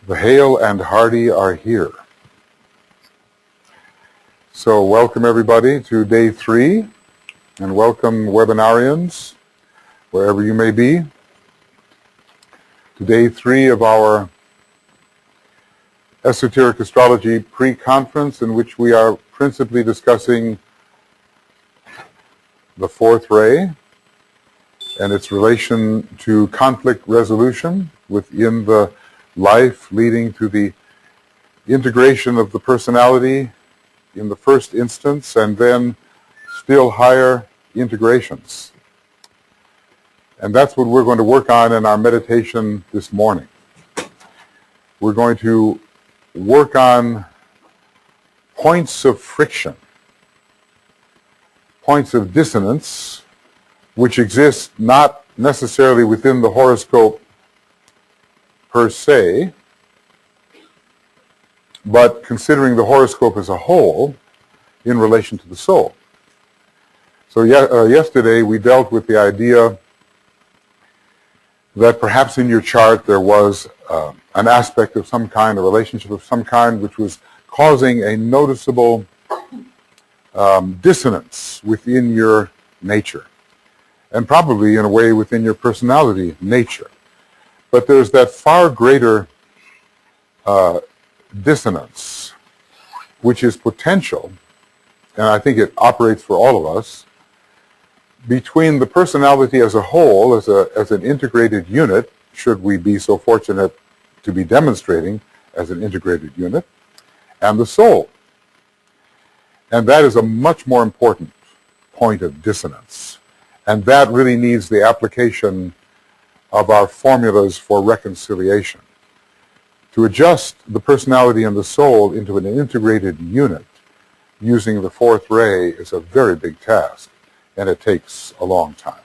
The hale and hardy are here. So welcome everybody to day 3, and welcome webinarians, wherever you may be, to day 3 of our Esoteric Astrology pre-conference, in which we are principally discussing the fourth ray and its relation to conflict resolution within the life, leading to the integration of the personality in the first instance, and then still higher integrations. And that's what we're going to work on in our meditation this morning. We're going to work on points of friction, points of dissonance, which exist not necessarily within the horoscope per se, but considering the horoscope as a whole in relation to the soul. So yesterday we dealt with the idea that perhaps in your chart there was an aspect of some kind, a relationship of some kind, which was causing a noticeable dissonance within your nature, and probably in a way within your personality nature. But there's that far greater dissonance, which is potential, and I think it operates for all of us, between the personality as a whole, as an integrated unit, should we be so fortunate to be demonstrating as an integrated unit, and the soul. And that is a much more important point of dissonance. And that really needs the application of our formulas for reconciliation. To adjust the personality and the soul into an integrated unit using the fourth ray is a very big task, and it takes a long time.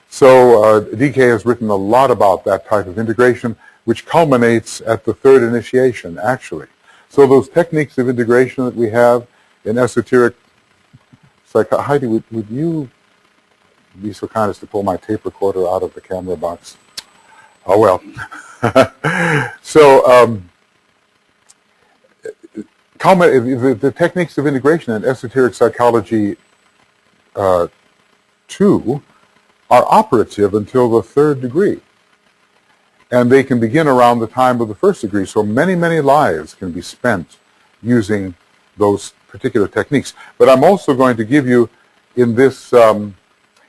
So DK has written a lot about that type of integration, which culminates at the third initiation, actually. So those techniques of integration that we have in esoteric psychology. Heidi, would you be so kind as to pull my tape recorder out of the camera box? Oh, well. So the techniques of integration in esoteric psychology 2 are operative until the third degree. And they can begin around the time of the first degree. So many, many lives can be spent using those particular techniques. But I'm also going to give you in this,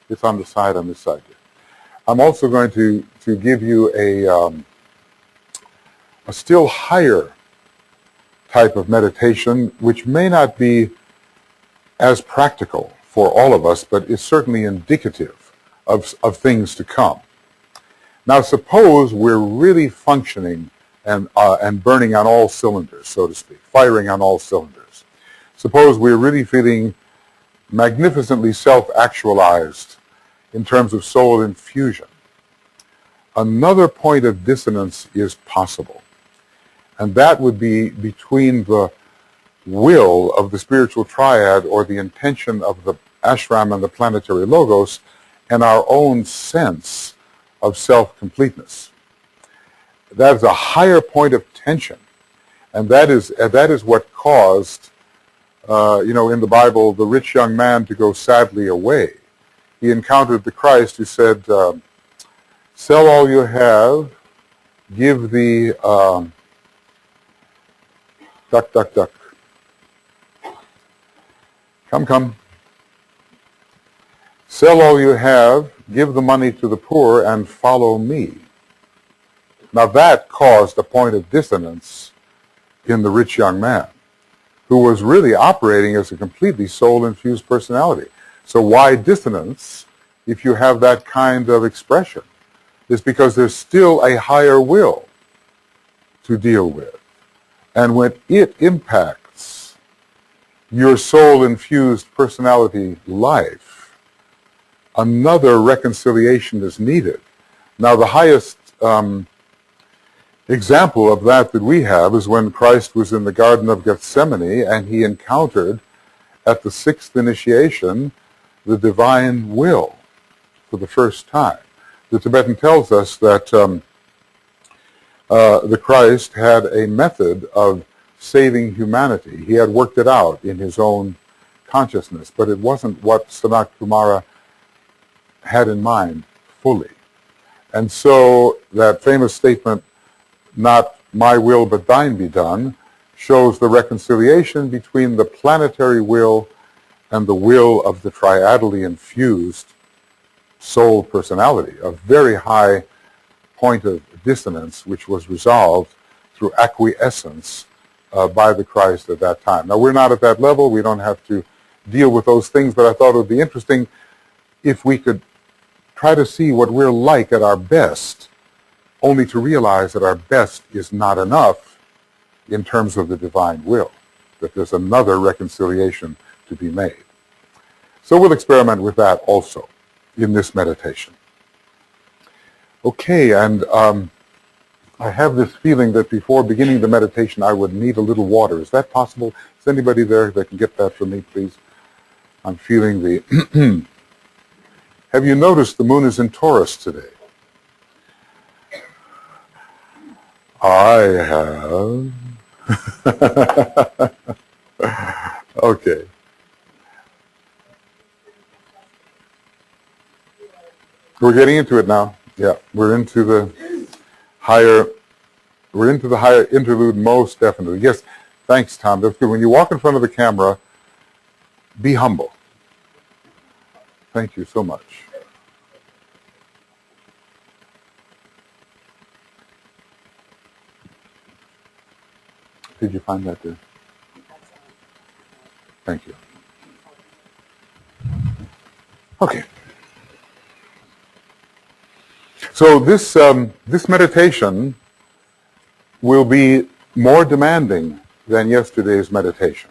it's on the side, on this side here. I'm also going to give you a still higher type of meditation, which may not be as practical for all of us, but is certainly indicative of things to come. Now, suppose we're really functioning and burning on all cylinders, so to speak, firing on all cylinders. Suppose we're really feeling magnificently self-actualized in terms of soul infusion. Another point of dissonance is possible, and that would be between the will of the spiritual triad, or the intention of the ashram and the planetary logos, and our own sense of self-completeness. That is a higher point of tension, and that is what caused, in the Bible, the rich young man to go sadly away. He encountered the Christ who said, sell all you have, give the, duck. Come. Sell all you have, give the money to the poor, and follow me. Now that caused a point of dissonance in the rich young man, who was really operating as a completely soul-infused personality. So why dissonance if you have that kind of expression? It's because there's still a higher will to deal with. And when it impacts your soul-infused personality life, another reconciliation is needed. Now, the highest example of that we have is when Christ was in the Garden of Gethsemane and he encountered at the 6th initiation the divine will for the first time. The Tibetan tells us that the Christ had a method of saving humanity. He had worked it out in his own consciousness, but it wasn't what Sanat Kumara had in mind fully. And so that famous statement, "Not my will but thine be done," shows the reconciliation between the planetary will and the will of the triadally infused soul personality, a very high point of dissonance which was resolved through acquiescence by the Christ at that time. Now, we're not at that level. We don't have to deal with those things, but I thought it would be interesting if we could try to see what we're like at our best, only to realize that our best is not enough in terms of the divine will, that there's another reconciliation to be made. So we'll experiment with that also in this meditation. Okay, and I have this feeling that before beginning the meditation I would need a little water. Is that possible? Is anybody there that can get that for me, please? I'm feeling the... Have you noticed the moon is in Taurus today? I have. Okay. We're getting into it now. Yeah, we're into the higher interlude most definitely. Yes, thanks, Tom. That's good. When you walk in front of the camera, be humble. Thank you so much. Did you find that there? Thank you. Okay. So this meditation will be more demanding than yesterday's meditation.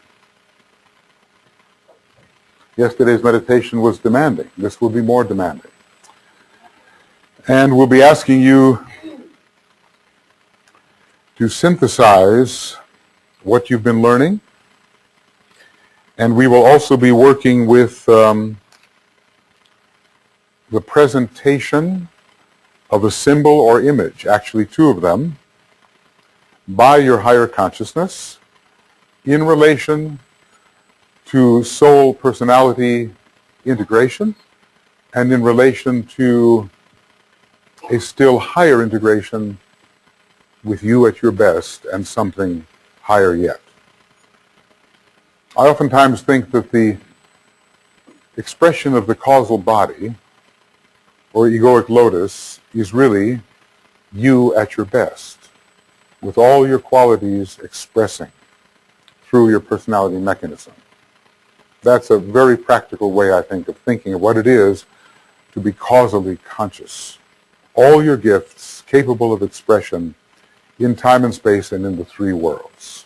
Yesterday's meditation was demanding. This will be more demanding. And we'll be asking you to synthesize what you've been learning. And we will also be working with the presentation of a symbol or image, actually two of them, by your higher consciousness in relation to soul personality integration and in relation to a still higher integration with you at your best and something higher yet. I oftentimes think that the expression of the causal body or egoic lotus is really you at your best, with all your qualities expressing through your personality mechanism. That's a very practical way, I think, of thinking of what it is to be causally conscious. All your gifts capable of expression in time and space and in the three worlds.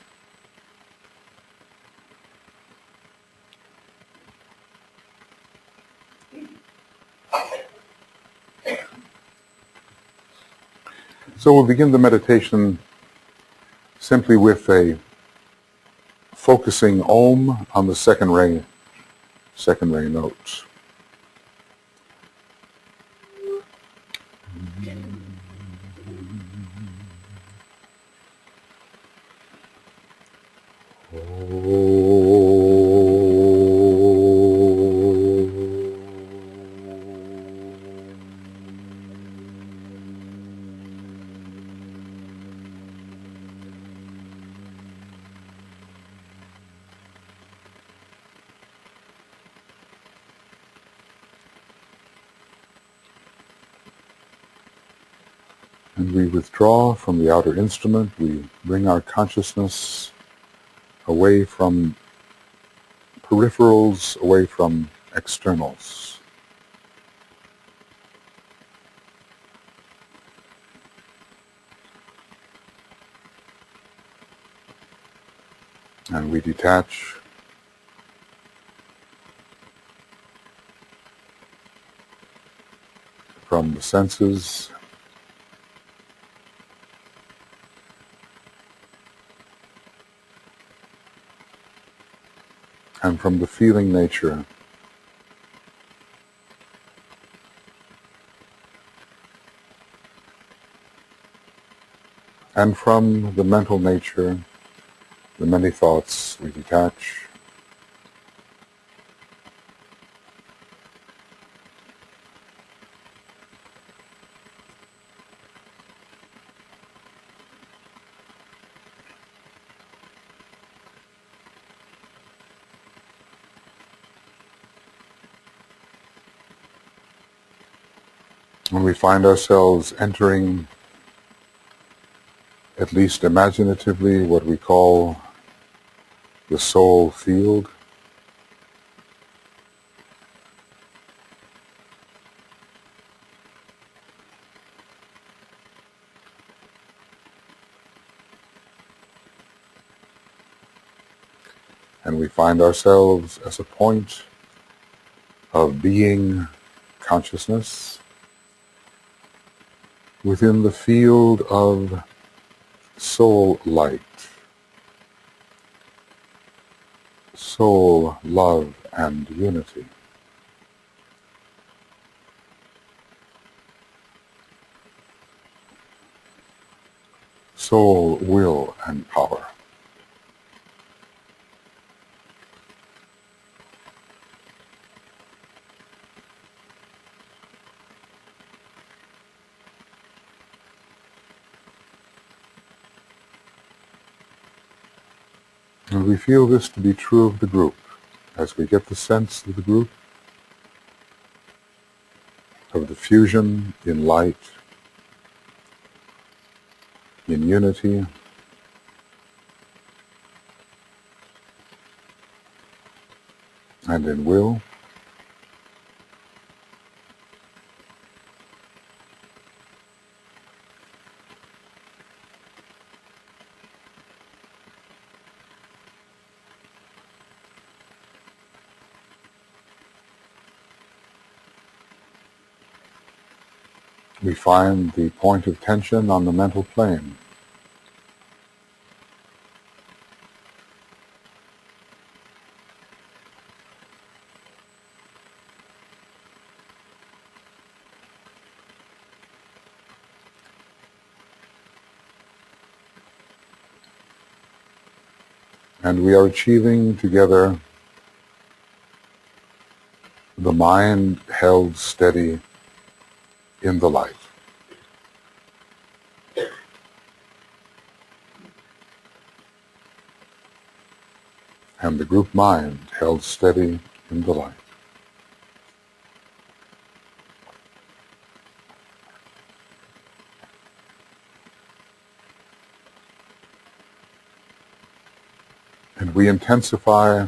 So we'll begin the meditation simply with a focusing Om on the second ray notes. And we withdraw from the outer instrument. We bring our consciousness away from peripherals, away from externals. And we detach from the senses, and from the feeling nature. And from the mental nature, the many thoughts we detach. When we find ourselves entering, at least imaginatively, what we call the soul field, and we find ourselves as a point of being consciousness within the field of soul light, soul love and unity. Soul will and power. And we feel this to be true of the group, as we get the sense of the group, of the fusion in light, in unity, and in will. We find the point of tension on the mental plane. And we are achieving together the mind held steady in the light. And the group mind held steady in the light. And we intensify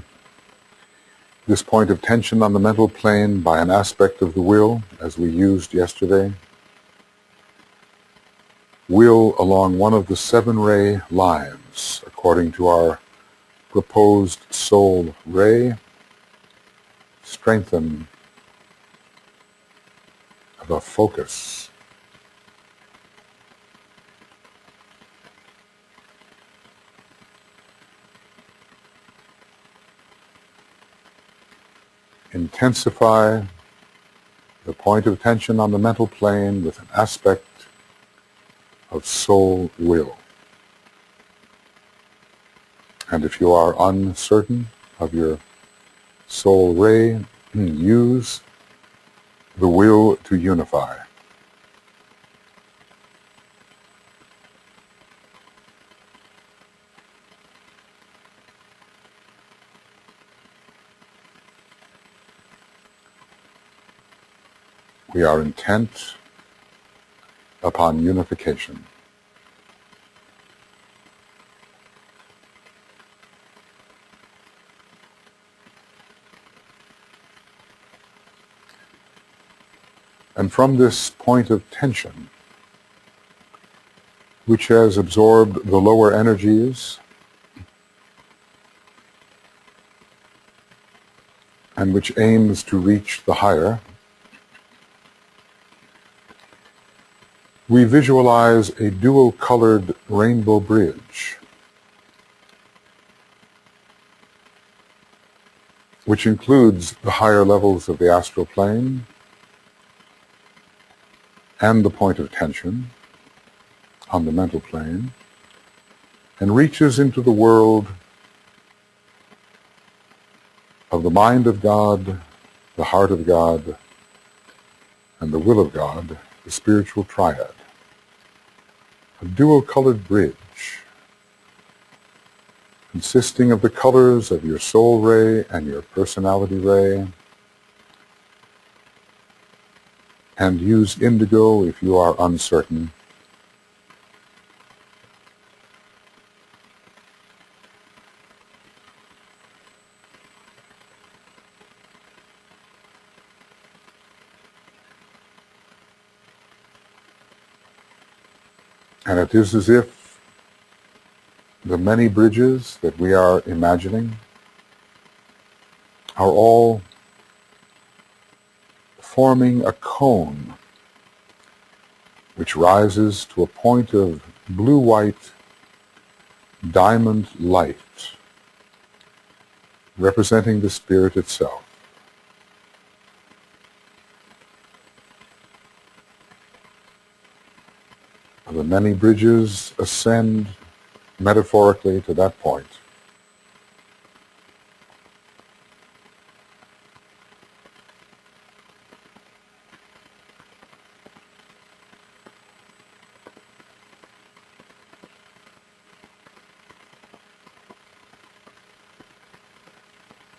this point of tension on the mental plane by an aspect of the will, as we used yesterday. Will along one of the 7-ray lines, according to our proposed soul ray, strengthen the focus. Intensify the point of tension on the mental plane with an aspect of soul will. And if you are uncertain of your soul ray, use the will to unify. We are intent upon unification. And from this point of tension, which has absorbed the lower energies and which aims to reach the higher, we visualize a dual-colored rainbow bridge, which includes the higher levels of the astral plane and the point of tension on the mental plane and reaches into the world of the mind of God, the heart of God, and the will of God, the spiritual triad, a dual-colored bridge consisting of the colors of your soul ray and your personality ray, and use indigo if you are uncertain. And it is as if the many bridges that we are imagining are all forming a cone which rises to a point of blue-white diamond light, representing the spirit itself. The many bridges ascend metaphorically to that point.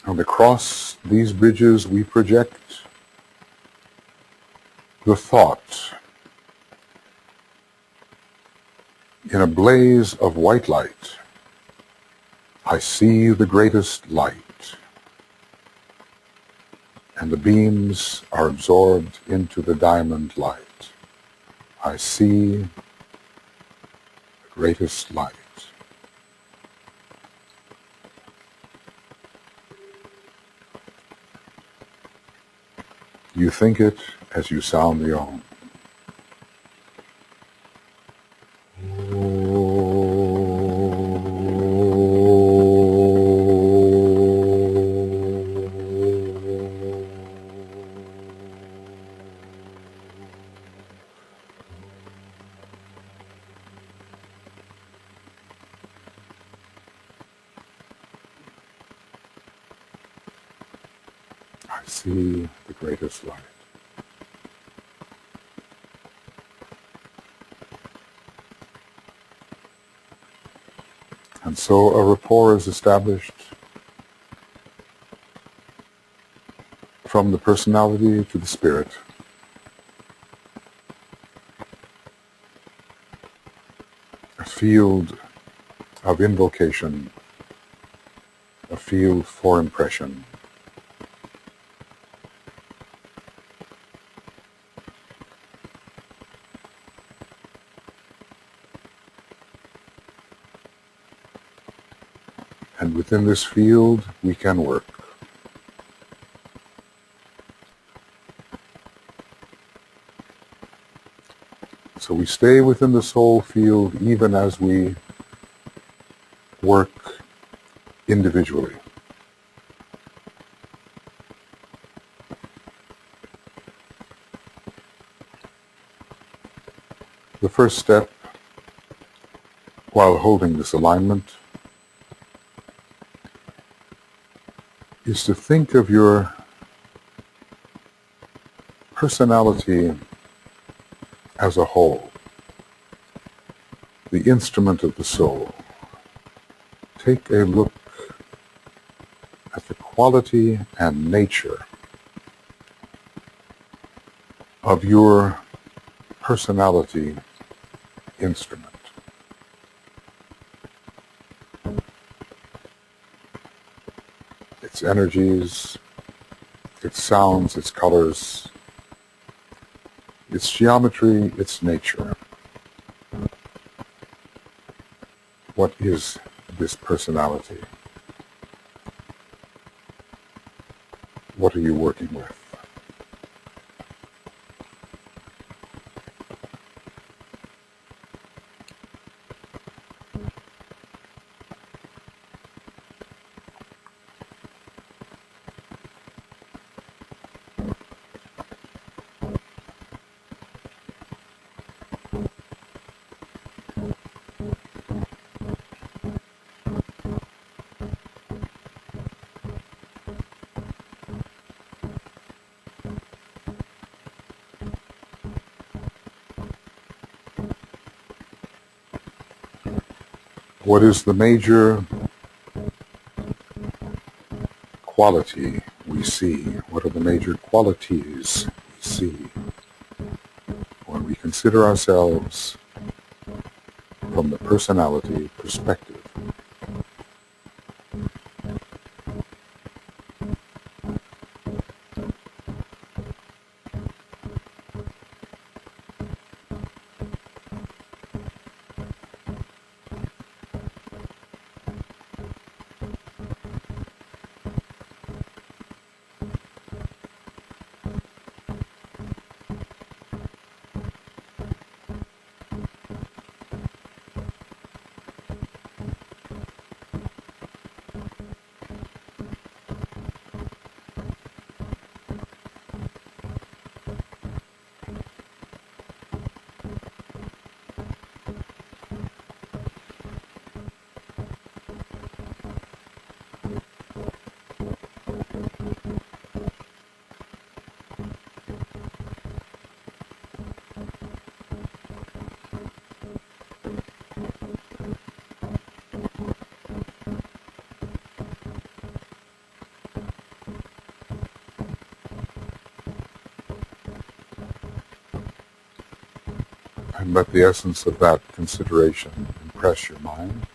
And across these bridges we project the thought in a blaze of white light. I see the greatest light, and the beams are absorbed into the diamond light. I see the greatest light. You think it as you sound the Om. I see the greatest light. And so a rapport is established from the personality to the spirit. A field of invocation, a field for impression. And within this field, we can work. So we stay within the soul field even as we work individually. The first step, while holding this alignment, is to think of your personality as a whole, the instrument of the soul. Take a look at the quality and nature of your personality instrument. Its energies, its sounds, its colors, its geometry, its nature. What is this personality? What are you working with? What is the major quality we see? What are the major qualities we see when we consider ourselves from the personality perspective? And let the essence of that consideration impress your mind.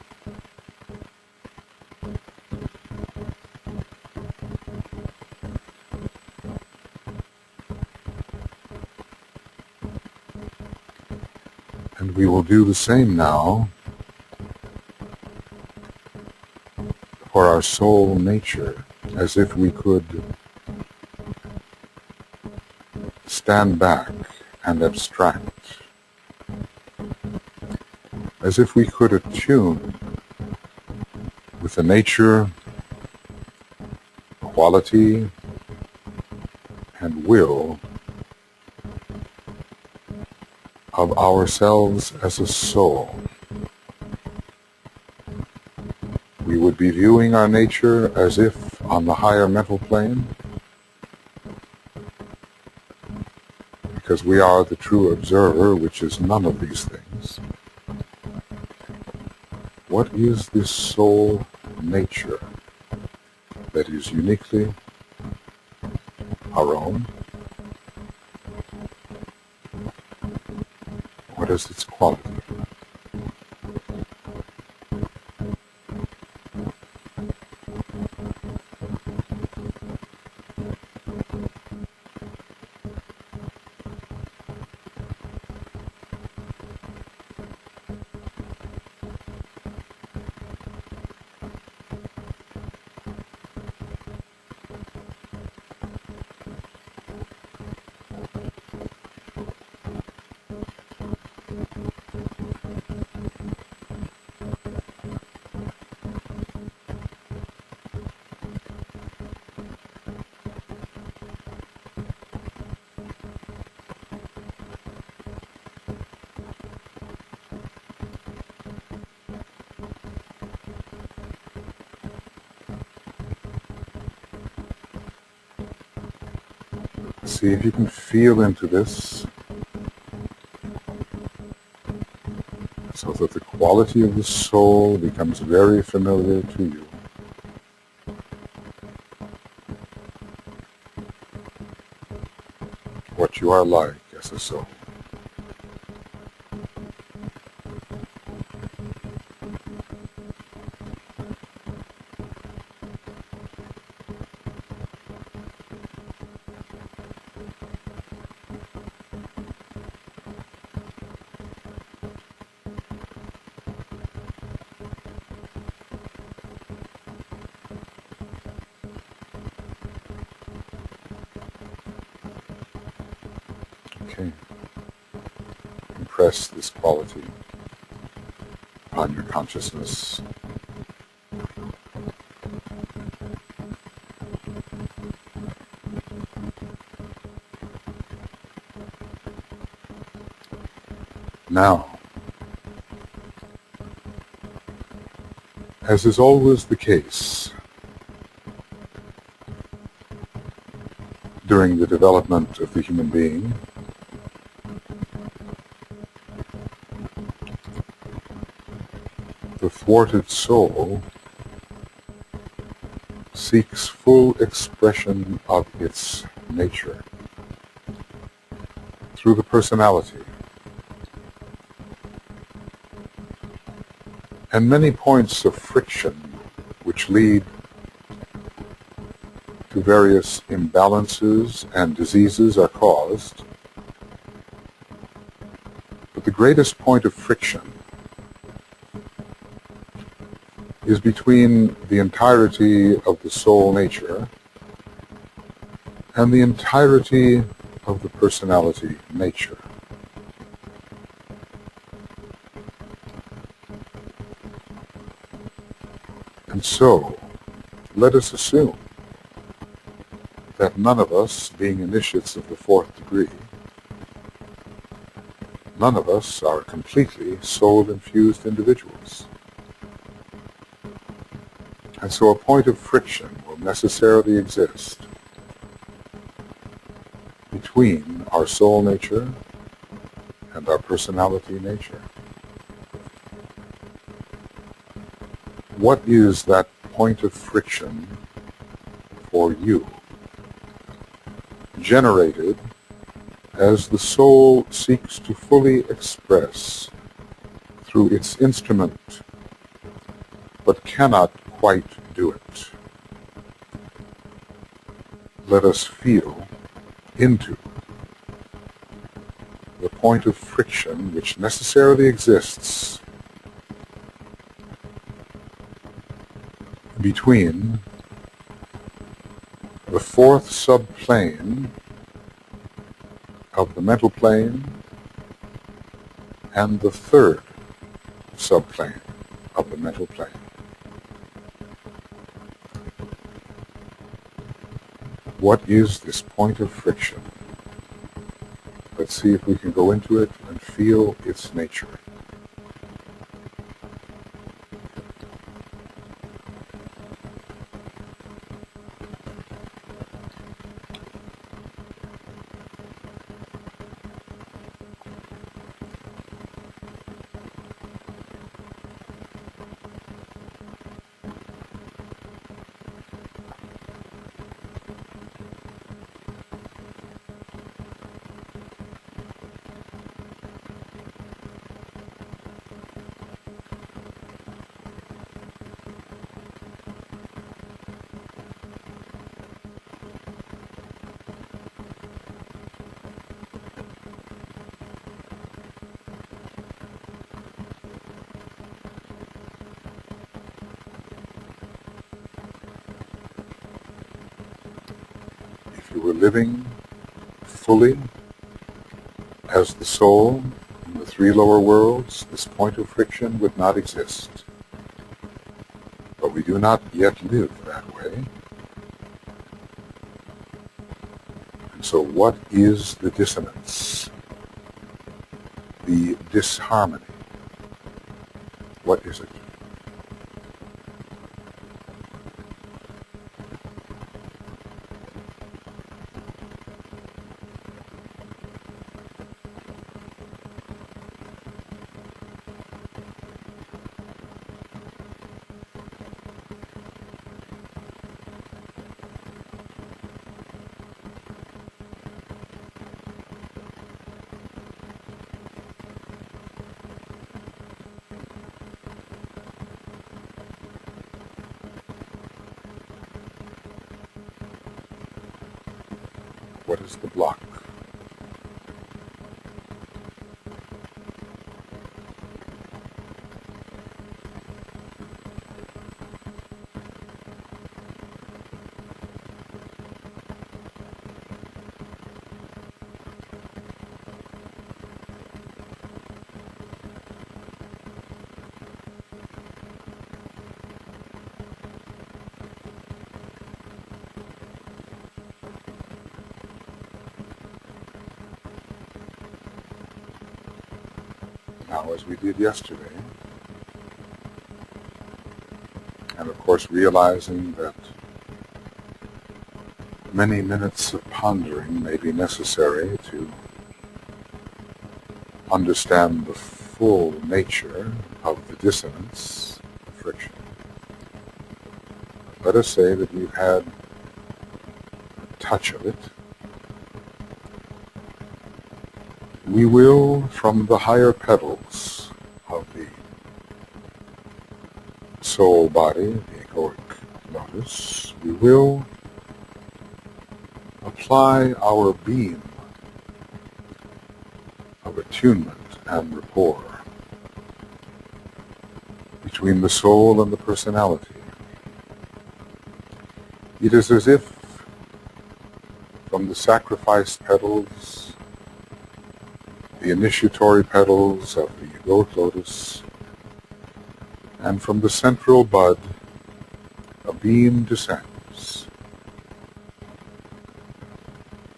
And we will do the same now for our soul nature, as if we could stand back and abstract, as if we could attune with the nature, quality, and will of ourselves as a soul. We would be viewing our nature as if on the higher mental plane, because we are the true observer, which is none of these things. What is this soul nature that is uniquely our own? What is its quality? See if you can feel into this, so that the quality of the soul becomes very familiar to you. What you are like as a soul. Okay. Impress this quality upon your consciousness. Now, as is always the case during the development of the human being, The thwarted soul seeks full expression of its nature through the personality, and many points of friction which lead to various imbalances and diseases are caused. But the greatest point of friction is between the entirety of the soul nature and the entirety of the personality nature. And so, let us assume that none of us, being initiates of the fourth degree, none of us are completely soul-infused individuals. And so a point of friction will necessarily exist between our soul nature and our personality nature. What is that point of friction for you? Generated as the soul seeks to fully express through its instrument, but cannot quite do it. Let us feel into the point of friction which necessarily exists between the fourth subplane of the mental plane and the third subplane of the mental plane. What is this point of friction? Let's see if we can go into it and feel its nature. If you were living fully as the soul in the three lower worlds, this point of friction would not exist. But we do not yet live that way. And so what is the dissonance? The disharmony? What is it? What is the block? Now, as we did yesterday, and of course realizing that many minutes of pondering may be necessary to understand the full nature of the dissonance, friction. Let us say that you've had a touch of it. We will, from the higher petals of the soul body, the egoic lotus, we will apply our beam of attunement and rapport between the soul and the personality. It is as if from the sacrifice petals, the initiatory petals of the egoic lotus, and from the central bud, a beam descends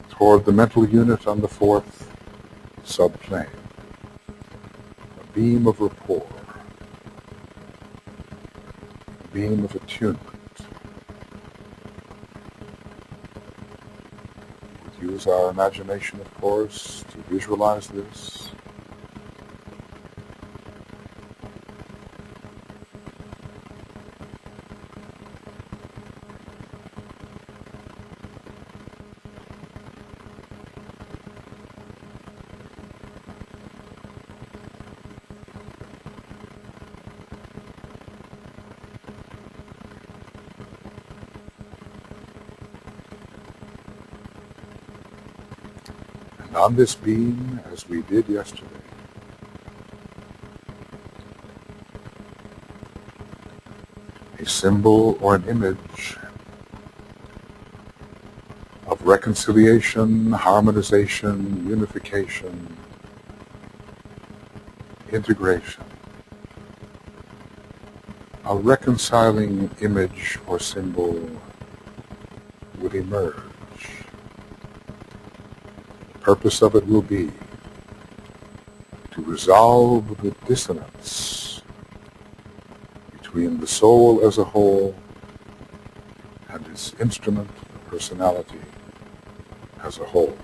toward the mental unit on the fourth subplane, a beam of rapport, a beam of attunement. We use our imagination, of course, to visualize this. And on this beam, as we did yesterday, a symbol or an image of reconciliation, harmonization, unification, integration, a reconciling image or symbol would emerge. The purpose of it will be to resolve the dissonance between the soul as a whole and its instrument, the personality, as a whole.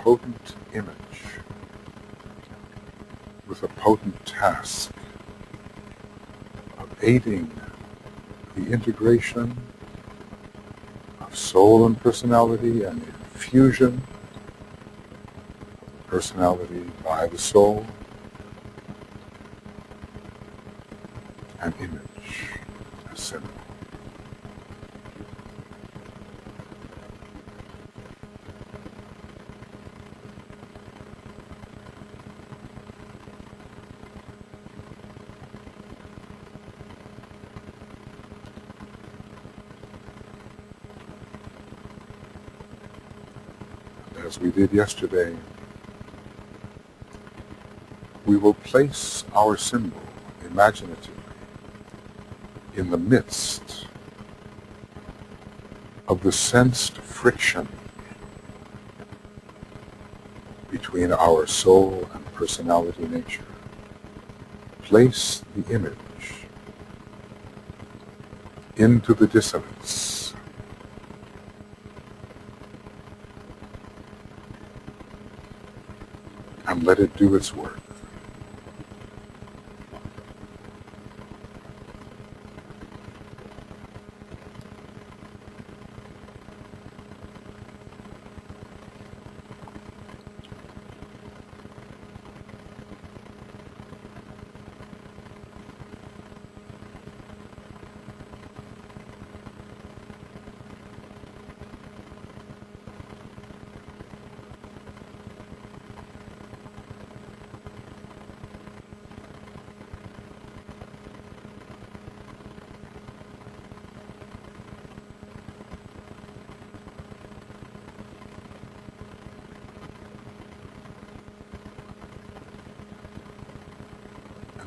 Potent image with a potent task of aiding the integration of soul and personality and the infusion of personality by the soul, an image, a symbol. As we did yesterday, we will place our symbol imaginatively in the midst of the sensed friction between our soul and personality nature. Place the image into the dissonance. And let it do its work.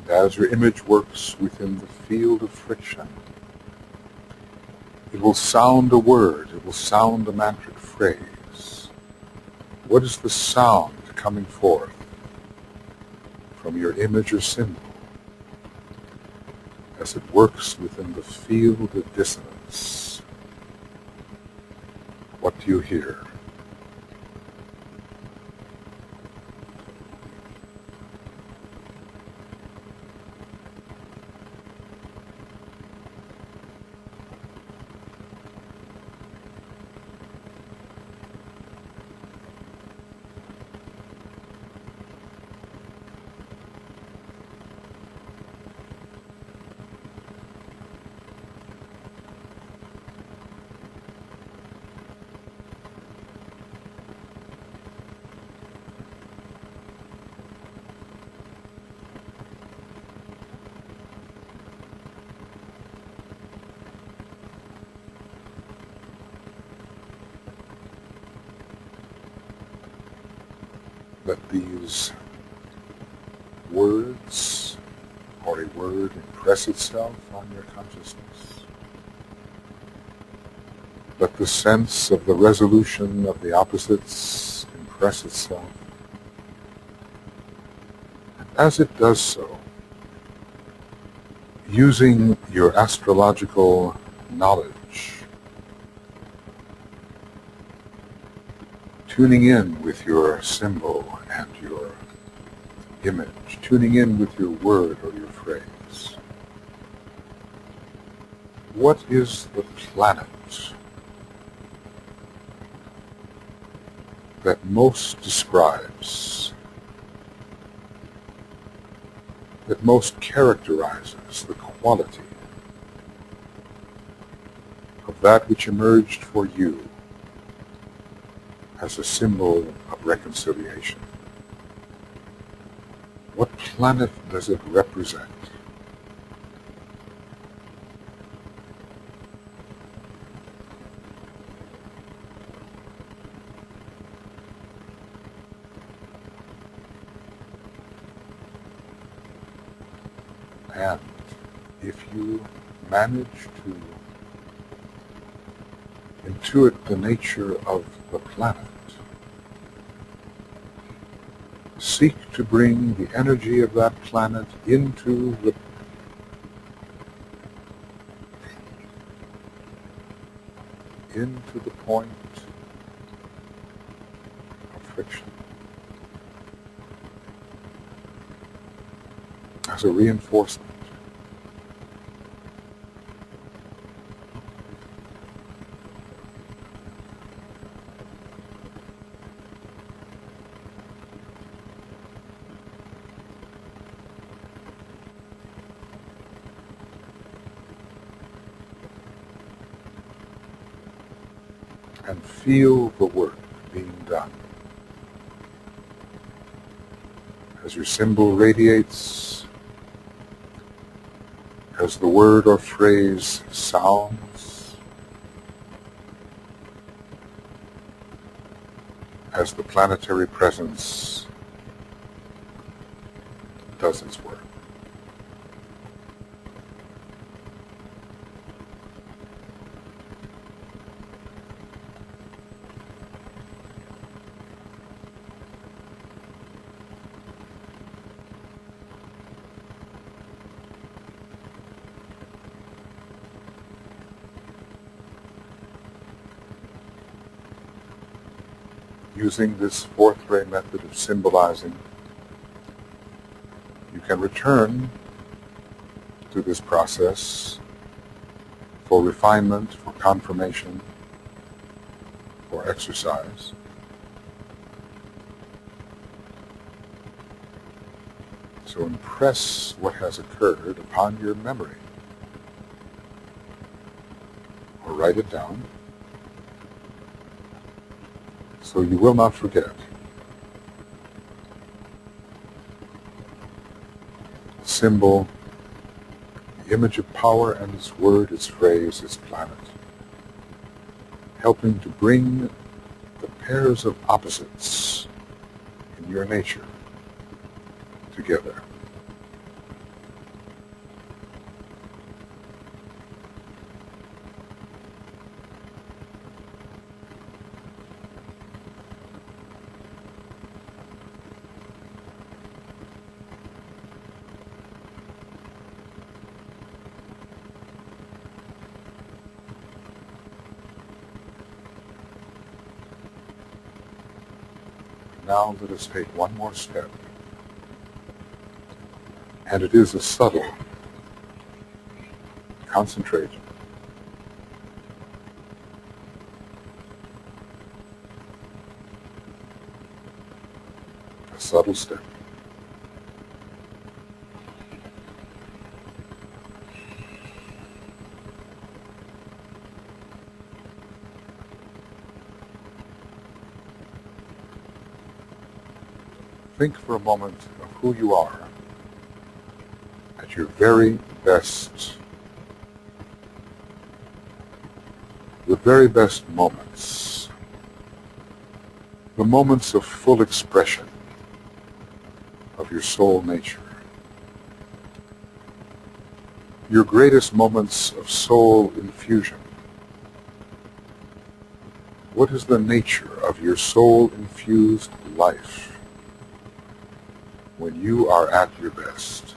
And as your image works within the field of friction, it will sound a word, it will sound a mantric phrase. What is the sound coming forth from your image or symbol as it works within the field of dissonance? What do you hear? Let these words or a word impress itself on your consciousness. Let the sense of the resolution of the opposites impress itself. And as it does so, using your astrological knowledge, tuning in with your symbol and your image, tuning in with your word or your phrase. What is the planet that most describes, that most characterizes the quality of that which emerged for you as a symbol of reconciliation? What planet does it represent? And if you manage to intuit the nature of the planet, seek to bring the energy of that planet into the point of friction as a reinforcement. And feel the work being done. As your symbol radiates, as the word or phrase sounds, as the planetary presence does its work. Using this fourth ray method of symbolizing, you can return to this process for refinement, for confirmation, for exercise. So impress what has occurred upon your memory, or write it down, so you will not forget. The symbol, the image of power and its word, its phrase, its planet, helping to bring the pairs of opposites in your nature together. Now let us take one more step. And it is a subtle, concentrate, a subtle step. Think for a moment of who you are at your very best, the very best moments, the moments of full expression of your soul nature, your greatest moments of soul infusion. What is the nature of your soul-infused life when you are at your best?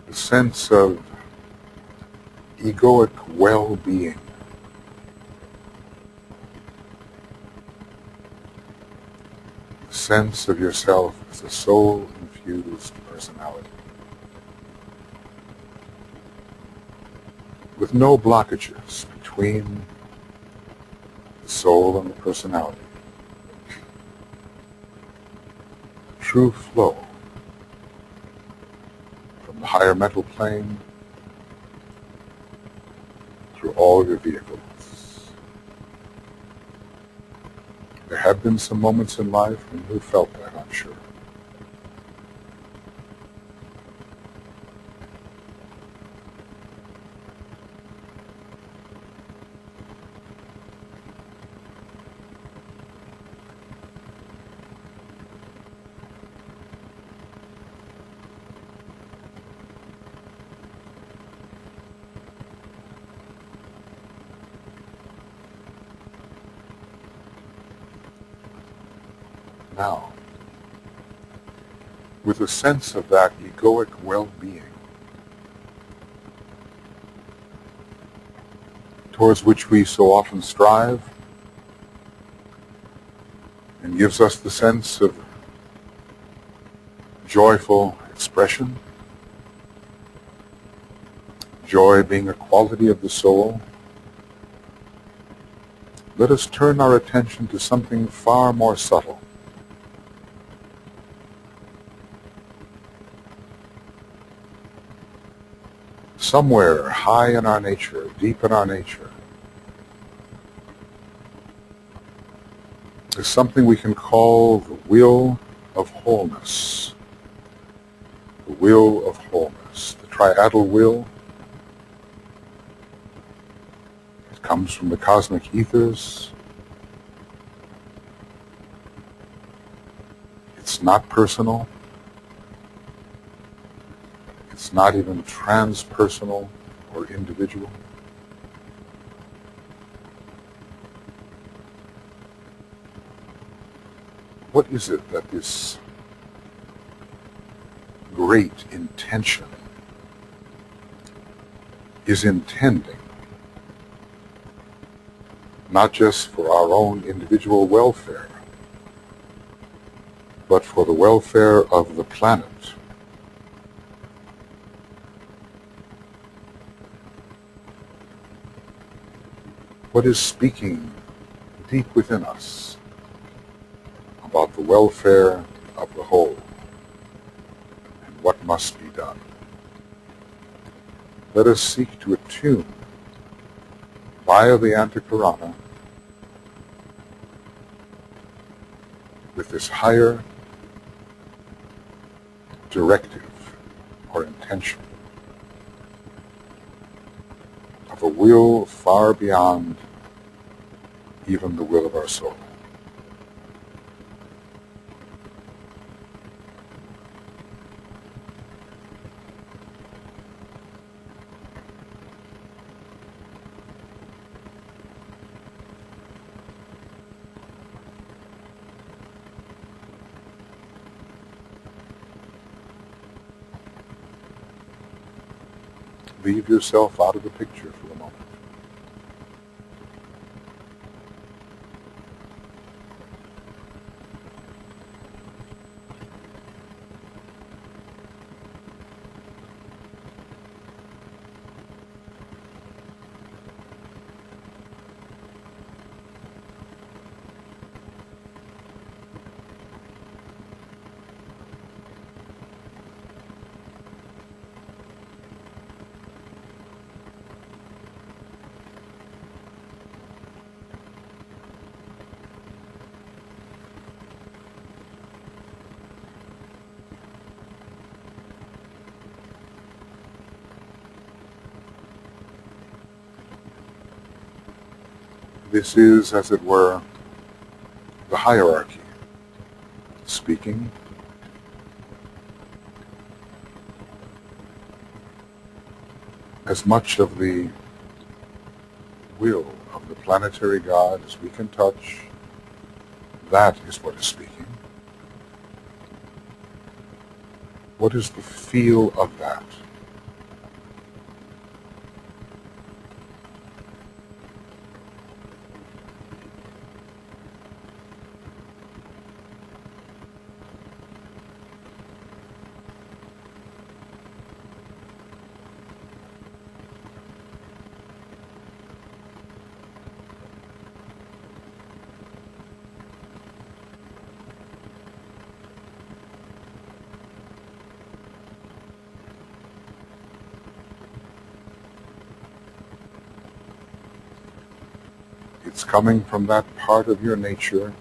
The sense of egoic well-being, the sense of yourself as a soul-infused personality, with no blockages between the soul and the personality. True flow from the higher mental plane through all your vehicles. There have been some moments in life when you felt that, I'm sure. Now, with a sense of that egoic well-being, towards which we so often strive, and gives us the sense of joyful expression, joy being a quality of the soul, let us turn our attention to something far more subtle. Somewhere high in our nature, deep in our nature, is something we can call the will of wholeness. The will of wholeness, the triadal will. It comes from the cosmic ethers. It's not personal. It's not even transpersonal or individual. What is it that this great intention is intending, not just for our own individual welfare, but for the welfare of the planet? What is speaking deep within us about the welfare of the whole and what must be done? Let us seek to attune via the Antakarana with this higher directive or intention of a will far beyond even the will of our soul. Leave yourself out of the picture for a moment. This is, as it were, the hierarchy speaking. As much of the will of the planetary God as we can touch, that is what is speaking. What is the feel of that? It's coming from that part of your nature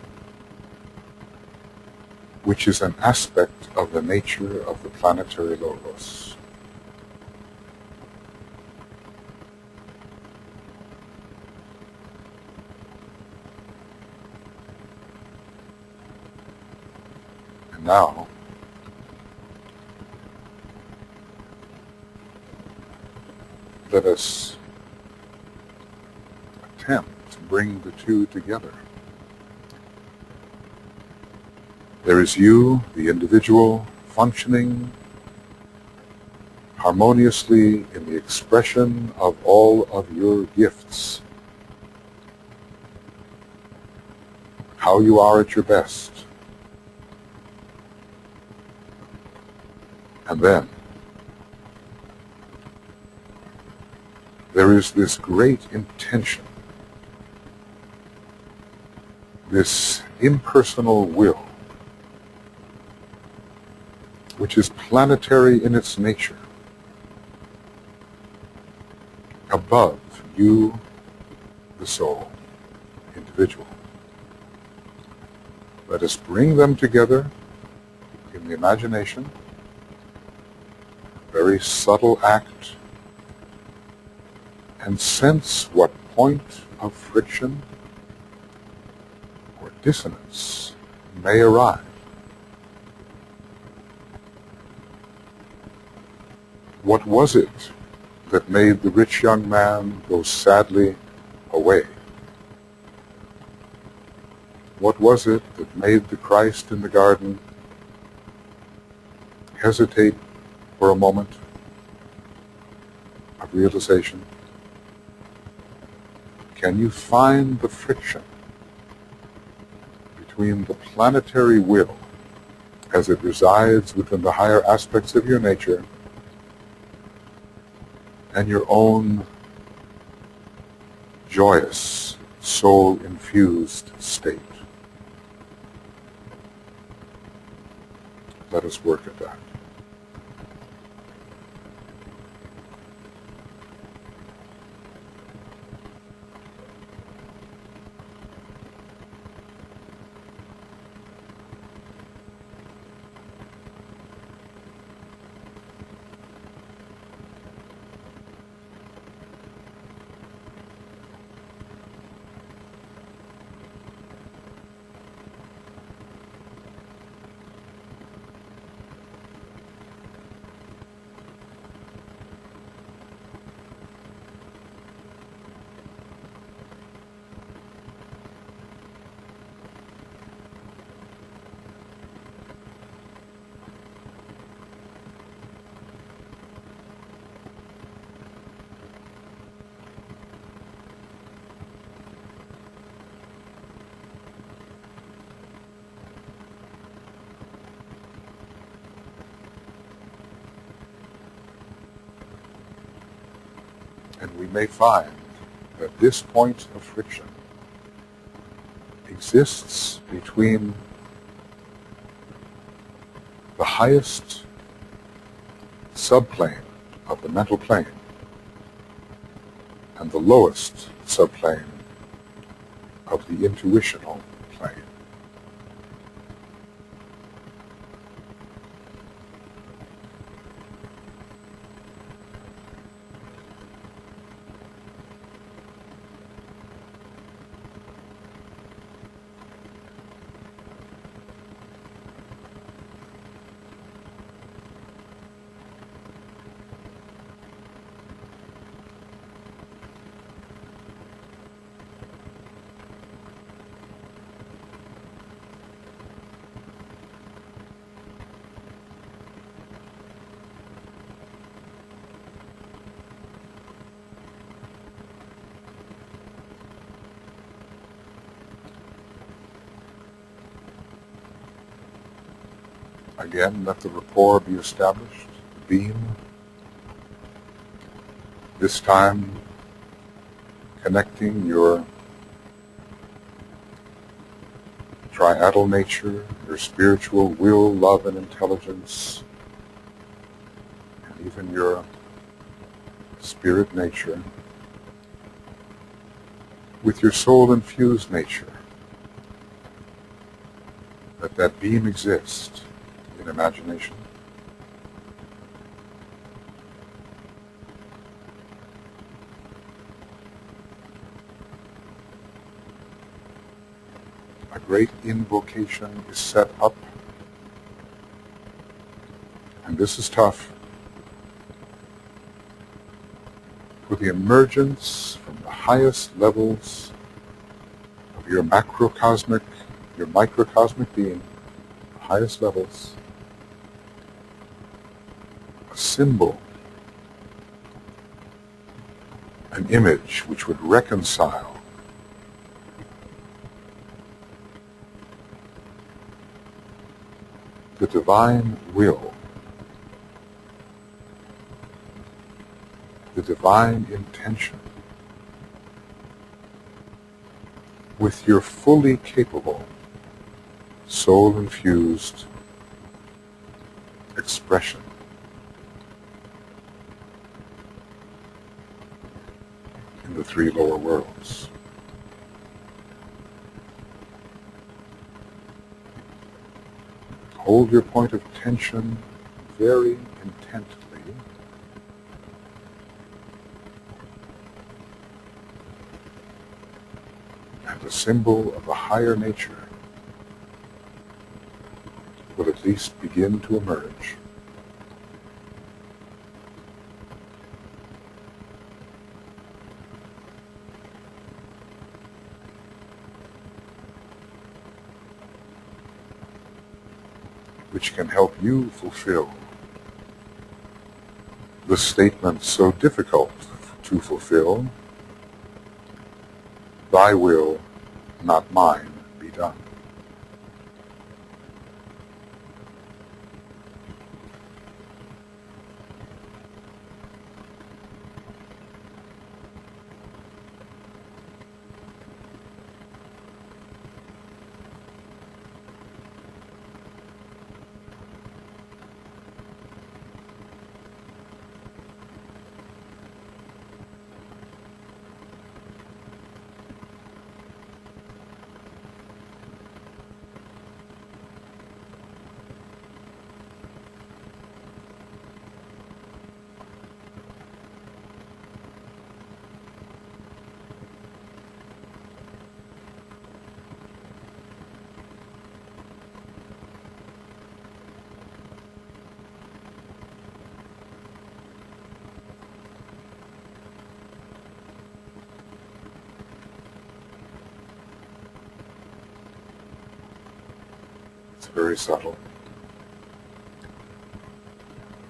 which is an aspect of the nature of the planetary logos. And now, let us attempt to bring the two together. There is you, the individual, functioning harmoniously in the expression of all of your gifts. How you are at your best. And then, there is this great intention, this impersonal will, which is planetary in its nature, above you, the soul, individual. Let us bring them together in the imagination, a very subtle act, and sense what point of friction or dissonance may arise. What was it that made the rich young man go sadly away? What was it that made the Christ in the garden hesitate for a moment of realization? Can you find the friction between the planetary will as it resides within the higher aspects of your nature and your own joyous, soul-infused state? Let us work at that. And we may find that this point of friction exists between the highest subplane of the mental plane and the lowest subplane of the intuitional plane. Again, let the rapport be established, the beam, this time connecting your triadal nature, your spiritual will, love, and intelligence, and even your spirit nature with your soul-infused nature. Let that beam exist in imagination. A great invocation is set up, and this is tough, for the emergence from the highest levels of your macrocosmic, your microcosmic being, the highest levels, a symbol, an image which would reconcile the divine will, the divine intention, with your fully capable, soul-infused expression. In the three lower worlds. Hold your point of tension very intently. And a symbol of a higher nature will at least begin to emerge. Which can help you fulfill the statement so difficult to fulfill, "Thy will, not mine, be done." Very subtle.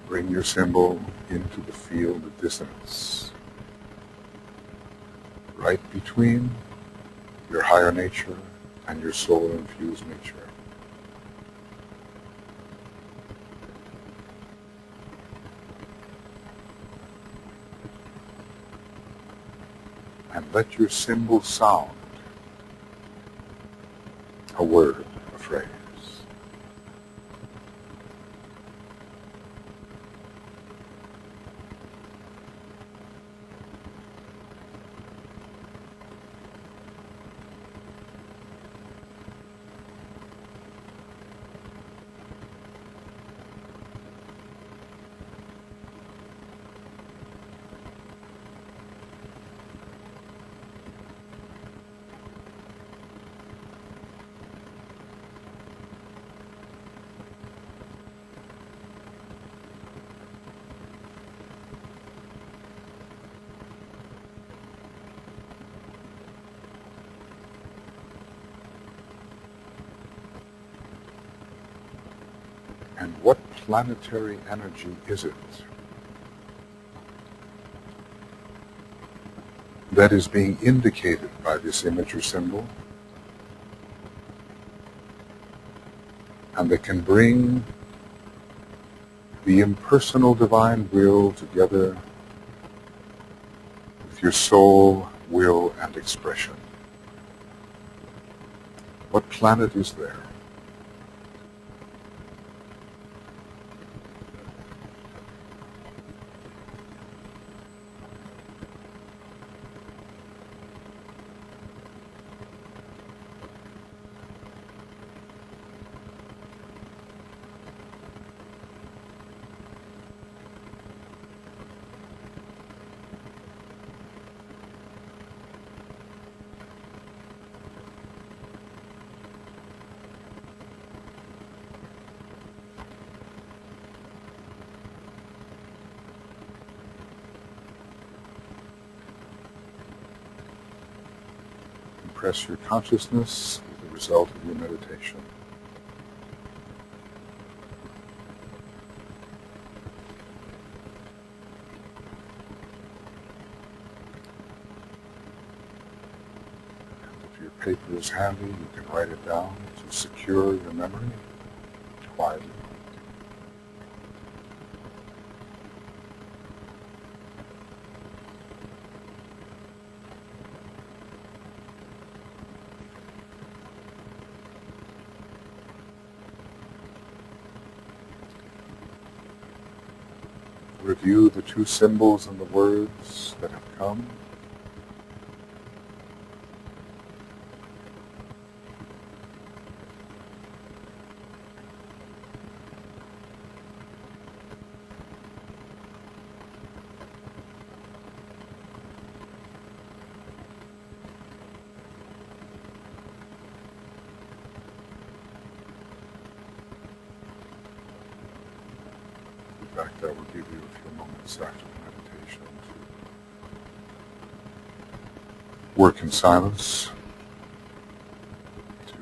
Bring your symbol into the field of dissonance, right between your higher nature and your soul-infused nature. and let your symbol sound a word, a phrase. And what planetary energy is it that is being indicated by this image or symbol, and that can bring the impersonal divine will together with your soul, will, and expression? What planet is there? Impress your consciousness with the result of your meditation. And if your paper is handy, you can write it down to secure your memory quietly. Review the two symbols and the words that have come. In fact, I will give you a few moments after the meditation to work in silence to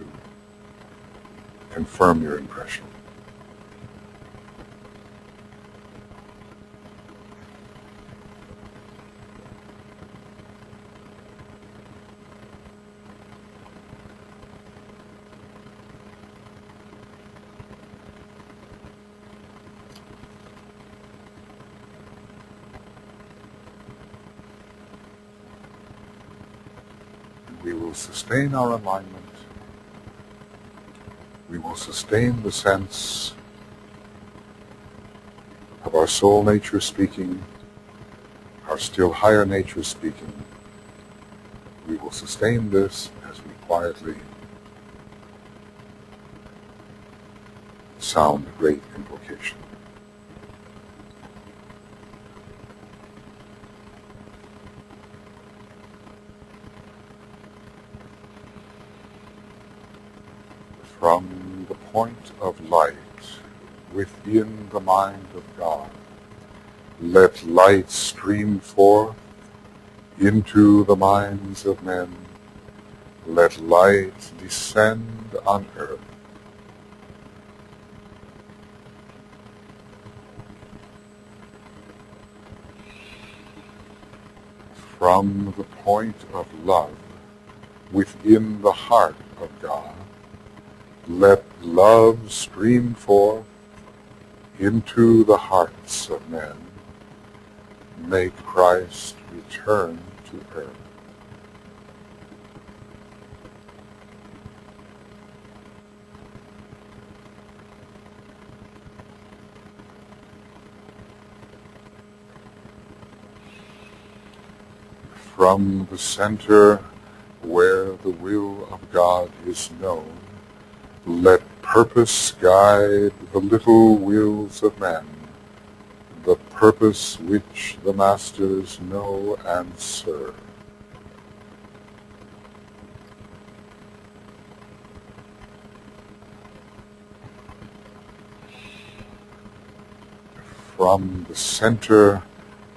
confirm your impression. We will sustain our alignment. We will sustain the sense of our soul nature speaking, our still higher nature speaking. We will sustain this as we quietly sound the great invocation. From the point of light within the mind of God, let light stream forth into the minds of men. Let light descend on earth. From the point of love within the heart of God, let love stream forth into the hearts of men. Make Christ return to earth. From the center where the will of God is known, let purpose guide the little wills of men, the purpose which the masters know and serve. From the center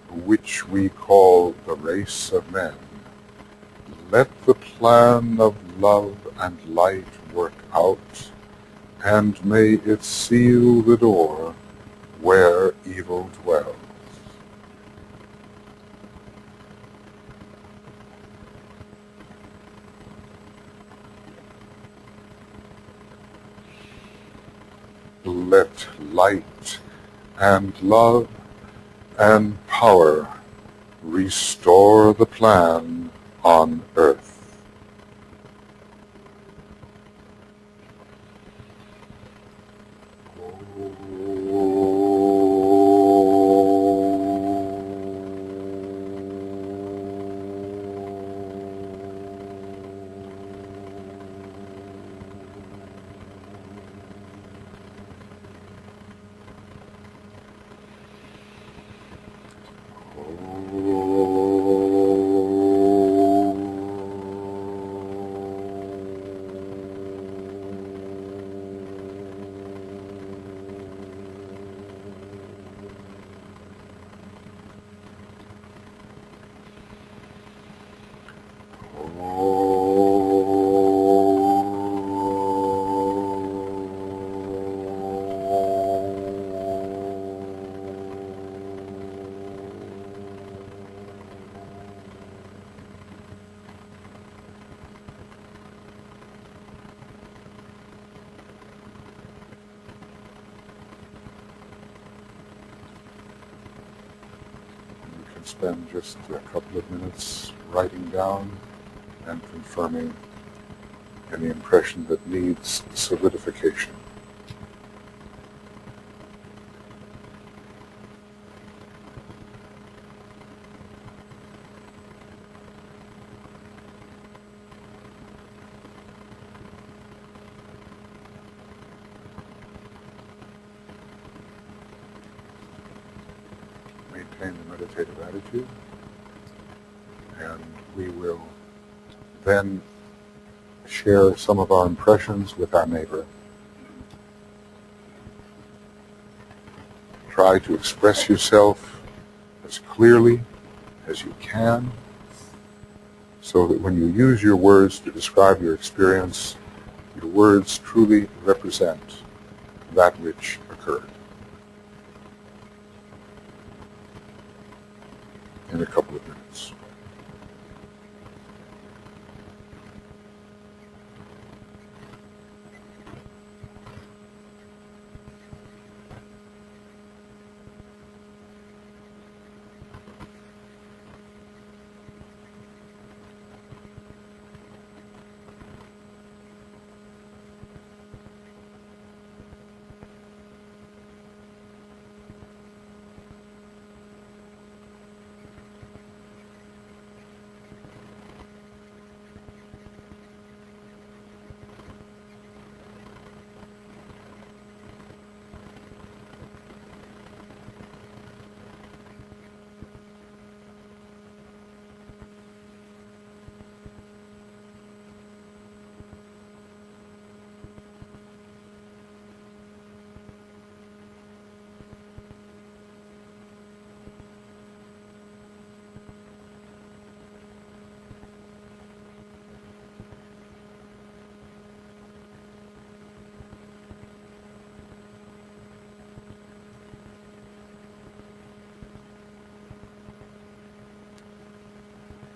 which we call the race of men, let the plan of love and light work out, and may it seal the door where evil dwells. Let light and love and power restore the plan on earth. Spend just a couple of minutes writing down and confirming any impression that needs solidification. Maintain the meditative attitude, and we will then share some of our impressions with our neighbor. Try to express yourself as clearly as you can, so that when you use your words to describe your experience, your words truly represent that which occurred. In a couple of minutes.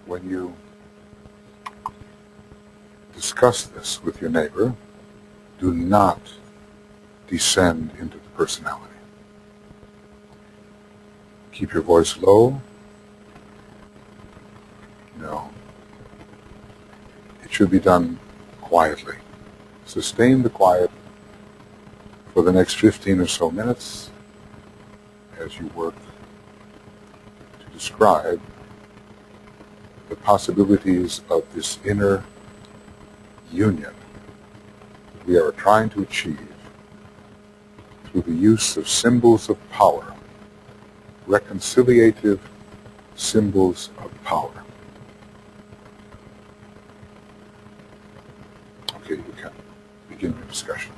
When you discuss this with your neighbor, do not descend into the personality. Keep your voice low. No. It should be done quietly. Sustain the quiet for the next 15 or so minutes as you work to describe the possibilities of this inner union we are trying to achieve through the use of symbols of power, reconciliative symbols of power. Okay, you can begin your discussion.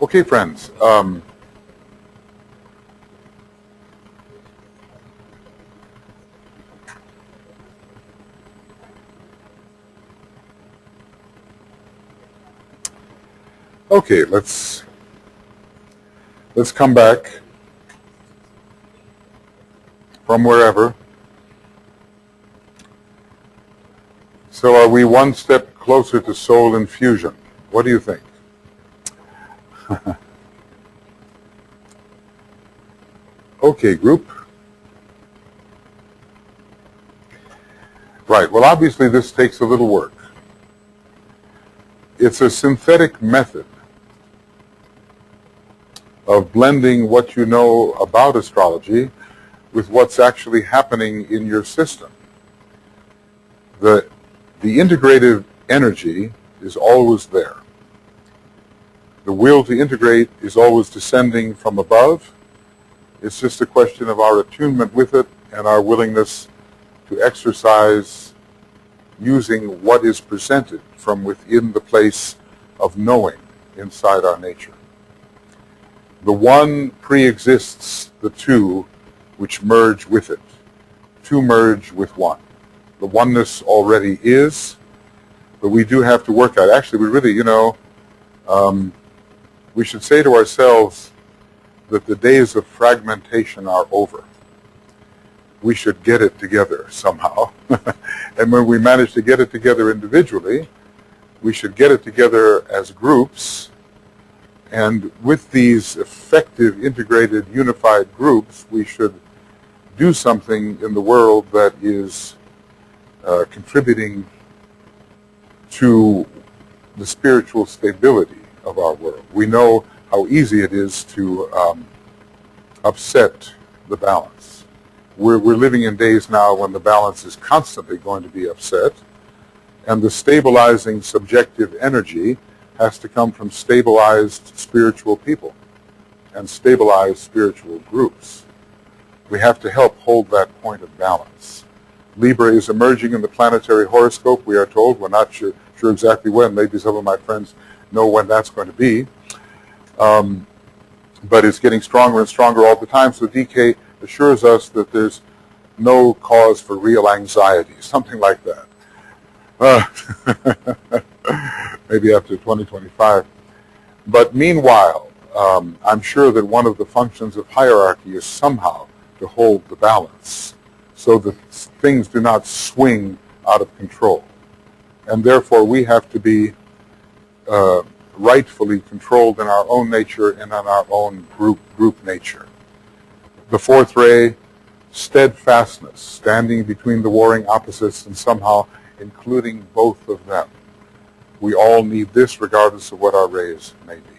Okay, friends. Okay, let's come back from wherever. So are we one step closer to soul infusion? What do you think? Okay, group. Right, well obviously this takes a little work. It's a synthetic method of blending what you know about astrology with what's actually happening in your system. The integrative energy is always there. The will to integrate is always descending from above. It's just a question of our attunement with it and our willingness to exercise using what is presented from within the place of knowing inside our nature. The one pre-exists the two which merge with it. Two merge with one. The oneness already is, but we do have to work out. Actually, we really, we should say to ourselves that the days of fragmentation are over. We should get it together somehow. And when we manage to get it together individually, we should get it together as groups. And with these effective, integrated, unified groups, we should do something in the world that is contributing to the spiritual stability of our world. We know how easy it is to upset the balance. We're living in days now when the balance is constantly going to be upset, and the stabilizing subjective energy has to come from stabilized spiritual people and stabilized spiritual groups. We have to help hold that point of balance. Libra is emerging in the planetary horoscope, we are told. We're not sure exactly when. Maybe some of my friends know when that's going to be. But it's getting stronger and stronger all the time, so DK assures us that there's no cause for real anxiety, something like that. Maybe after 2025. But meanwhile, I'm sure that one of the functions of hierarchy is somehow to hold the balance so that things do not swing out of control. And therefore we have to be rightfully controlled in our own nature and in our own group nature. The fourth ray, steadfastness, standing between the warring opposites and somehow including both of them. We all need this regardless of what our rays may be.